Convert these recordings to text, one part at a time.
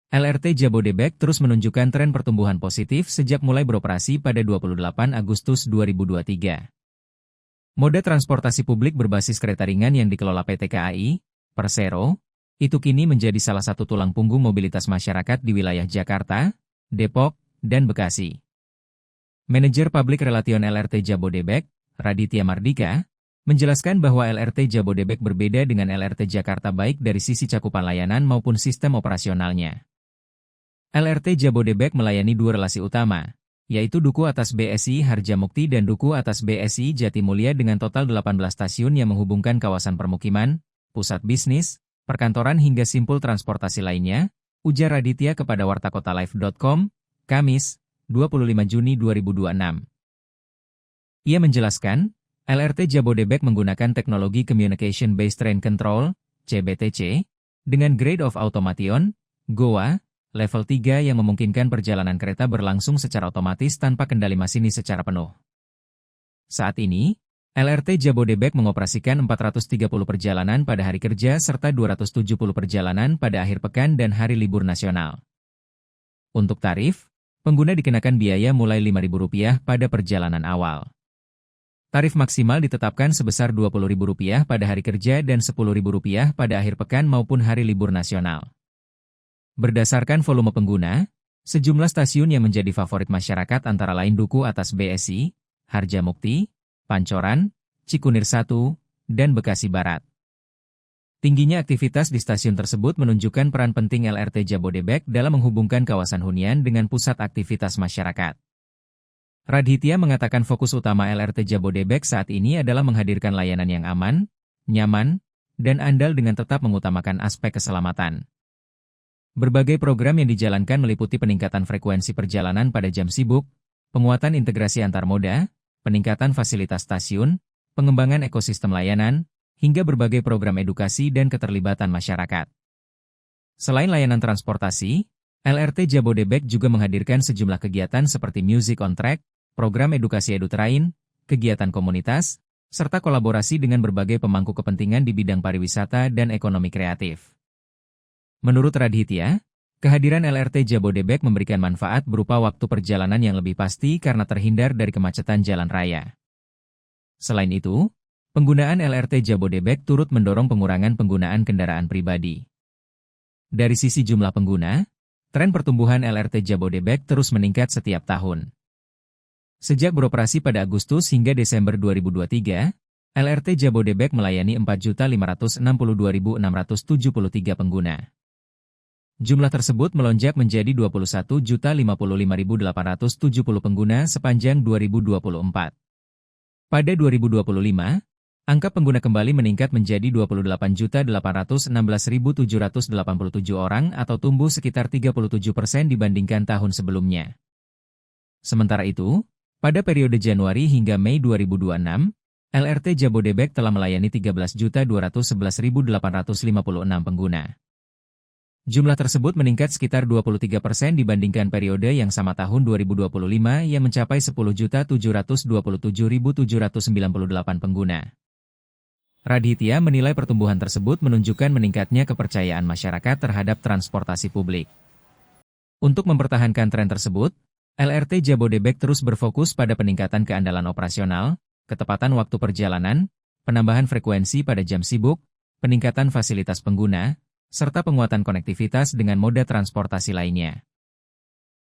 LRT Jabodebek terus menunjukkan tren pertumbuhan positif sejak mulai beroperasi pada 28 Agustus 2023. Moda transportasi publik berbasis kereta ringan yang dikelola PT KAI, Persero, itu kini menjadi salah satu tulang punggung mobilitas masyarakat di wilayah Jakarta, Depok, dan Bekasi. Manajer Public Relation LRT Jabodebek, Raditya Mardika, menjelaskan bahwa LRT Jabodebek berbeda dengan LRT Jakarta baik dari sisi cakupan layanan maupun sistem operasionalnya. LRT Jabodebek melayani dua relasi utama, yaitu Duku Atas BSI Harjamukti dan Duku Atas BSI Jatimulya dengan total 18 stasiun yang menghubungkan kawasan permukiman, pusat bisnis, perkantoran hingga simpul transportasi lainnya, ujar Raditya kepada wartakotalive.com, Kamis, 25 Juni 2026. Ia menjelaskan, LRT Jabodebek menggunakan teknologi Communication Based Train Control, CBTC, dengan Grade of Automation, GOA, level 3 yang memungkinkan perjalanan kereta berlangsung secara otomatis tanpa kendali masinis secara penuh. Saat ini, LRT Jabodebek mengoperasikan 430 perjalanan pada hari kerja serta 270 perjalanan pada akhir pekan dan hari libur nasional. Untuk tarif, pengguna dikenakan biaya mulai Rp5.000 pada perjalanan awal. Tarif maksimal ditetapkan sebesar Rp20.000 pada hari kerja dan Rp10.000 pada akhir pekan maupun hari libur nasional. Berdasarkan volume pengguna, sejumlah stasiun yang menjadi favorit masyarakat antara lain Duku Atas BSI, Harjamukti, Pancoran, Cikunir 1, dan Bekasi Barat. Tingginya aktivitas di stasiun tersebut menunjukkan peran penting LRT Jabodebek dalam menghubungkan kawasan hunian dengan pusat aktivitas masyarakat. Raditya mengatakan fokus utama LRT Jabodebek saat ini adalah menghadirkan layanan yang aman, nyaman, dan andal dengan tetap mengutamakan aspek keselamatan. Berbagai program yang dijalankan meliputi peningkatan frekuensi perjalanan pada jam sibuk, penguatan integrasi antar moda, peningkatan fasilitas stasiun, pengembangan ekosistem layanan, hingga berbagai program edukasi dan keterlibatan masyarakat. Selain layanan transportasi, LRT Jabodebek juga menghadirkan sejumlah kegiatan seperti Music on Track, program edukasi EduTrain, kegiatan komunitas, serta kolaborasi dengan berbagai pemangku kepentingan di bidang pariwisata dan ekonomi kreatif. Menurut Raditya, kehadiran LRT Jabodebek memberikan manfaat berupa waktu perjalanan yang lebih pasti karena terhindar dari kemacetan jalan raya. Selain itu, penggunaan LRT Jabodebek turut mendorong pengurangan penggunaan kendaraan pribadi. Dari sisi jumlah pengguna, tren pertumbuhan LRT Jabodebek terus meningkat setiap tahun. Sejak beroperasi pada Agustus hingga Desember 2023, LRT Jabodebek melayani 4.562.673 pengguna. Jumlah tersebut melonjak menjadi 21.055.870 pengguna sepanjang 2024. Pada 2025, angka pengguna kembali meningkat menjadi 28.816.787 orang atau tumbuh sekitar 37% dibandingkan tahun sebelumnya. Sementara itu, pada periode Januari hingga Mei 2026, LRT Jabodebek telah melayani 13.211.856 pengguna. Jumlah tersebut meningkat sekitar 23% dibandingkan periode yang sama tahun 2025 yang mencapai 10.727.798 pengguna. Raditya menilai pertumbuhan tersebut menunjukkan meningkatnya kepercayaan masyarakat terhadap transportasi publik. Untuk mempertahankan tren tersebut, LRT Jabodebek terus berfokus pada peningkatan keandalan operasional, ketepatan waktu perjalanan, penambahan frekuensi pada jam sibuk, peningkatan fasilitas pengguna, serta penguatan konektivitas dengan moda transportasi lainnya.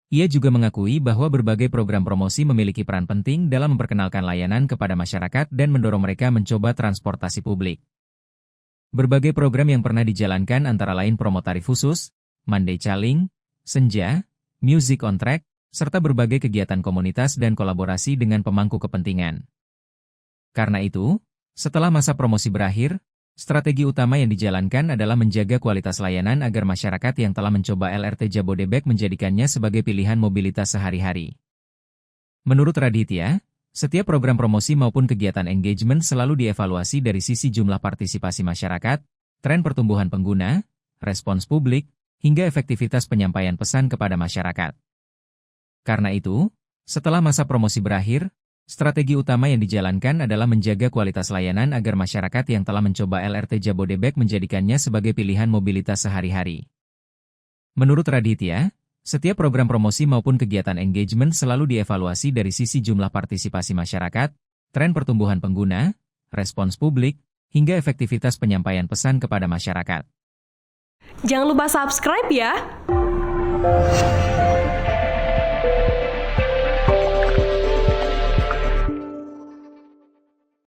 Ia juga mengakui bahwa berbagai program promosi memiliki peran penting dalam memperkenalkan layanan kepada masyarakat dan mendorong mereka mencoba transportasi publik. Berbagai program yang pernah dijalankan antara lain promo tarif khusus, Monday Calling, Senja, Music on Track, serta berbagai kegiatan komunitas dan kolaborasi dengan pemangku kepentingan. Karena itu, setelah masa promosi berakhir, strategi utama yang dijalankan adalah menjaga kualitas layanan agar masyarakat yang telah mencoba LRT Jabodebek menjadikannya sebagai pilihan mobilitas sehari-hari. Menurut Raditya, setiap program promosi maupun kegiatan engagement selalu dievaluasi dari sisi jumlah partisipasi masyarakat, tren pertumbuhan pengguna, respons publik, hingga efektivitas penyampaian pesan kepada masyarakat. Karena itu, setelah masa promosi berakhir, strategi utama yang dijalankan adalah menjaga kualitas layanan agar masyarakat yang telah mencoba LRT Jabodebek menjadikannya sebagai pilihan mobilitas sehari-hari. Menurut Raditya, setiap program promosi maupun kegiatan engagement selalu dievaluasi dari sisi jumlah partisipasi masyarakat, tren pertumbuhan pengguna, respons publik, hingga efektivitas penyampaian pesan kepada masyarakat. Jangan lupa subscribe ya!